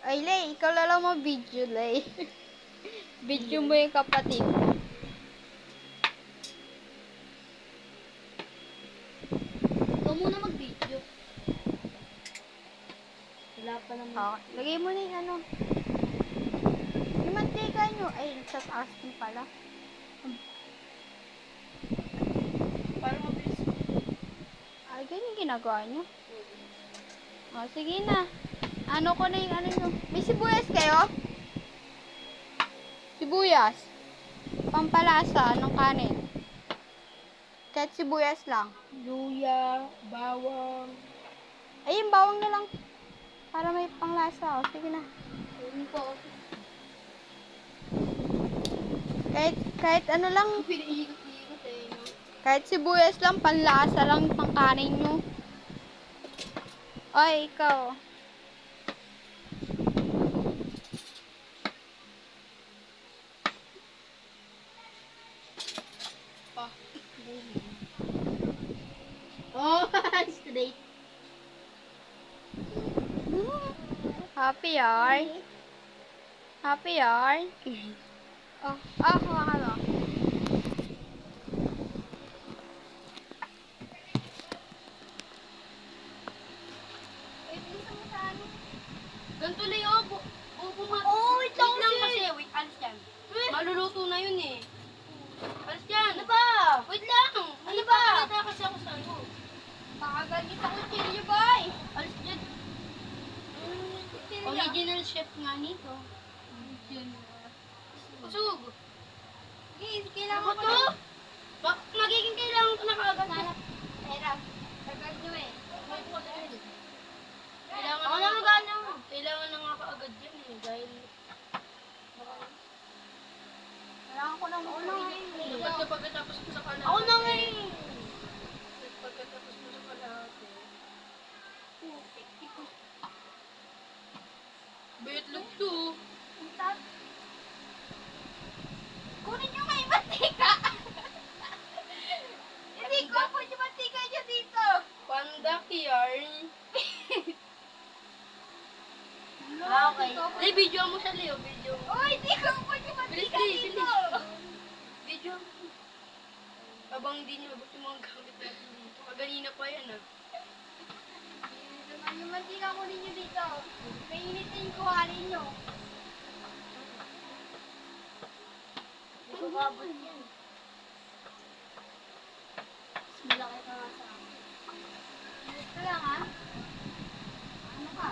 Ay, Lay, ikaw lang mo video, Lay. Video mo yung kapatid. Ikaw muna mag-video. Wala pa naman. Okay. Lagay mo na yung ano. Yung mantika nyo. Ay, sa taas din pala. Para mabilis. Ay, ganyan ginagawa nyo. O, sige na. Ano ko na yung ano nyo. May sibuyas kayo? Sibuyas. Pampalasa ng kanin. Kahit sibuyas lang. Luya, bawang. Ay, yung bawang na lang. Para may panglasa. O, sige na. Ayun po. Kahit ano lang. Pinaikot-ikot eh. No? Kahit sibuyas lang, panlasa lang pang kanin nyo. Oy, ikaw. Pa. Oh, straight. Happy yarn. Happy yarn. Oh, hawakan mo. Ganito na yun. Wait lang kasi. Wait, alis yan. Maluluto na yun eh. Alis yan. Ano ba? Wait lang. Ano ba? Nakakita kasi ako sa ano. Pakagalit ako chilli boy. Alis yan. Original chef nga nito. Kusog. Guys, kailangan Ano to? Magiging kailangan ko na kaagad. Hirap. Tagal nyo eh. Kailangan ako na magana. Kailangan na nga kaagad yan eh. Dahil Kailangan ko lang pagkatapos mo sa kalahati. Ako na nga eh. Pagkatapos mo sa kalahati. Betlog to. Kunin nyo nga yung mantika. Hindi ko po yung mantika nyo dito. Pandak yarn. Okay. Ay, video mo siya, Leo. Video mo. Uy, hindi ko po yung Bilis, mantika bilis, dito. bilis. Video mo. Habang hindi nyo abot yung mga gamit natin dito. Kaganina pa yan ah. Yung mantika kunin nyo dito. Painitin yung kuhanin nyo. Hindi ko kabot yan. Malaki ka nga sa akin. Ito lang ha. Ano ka?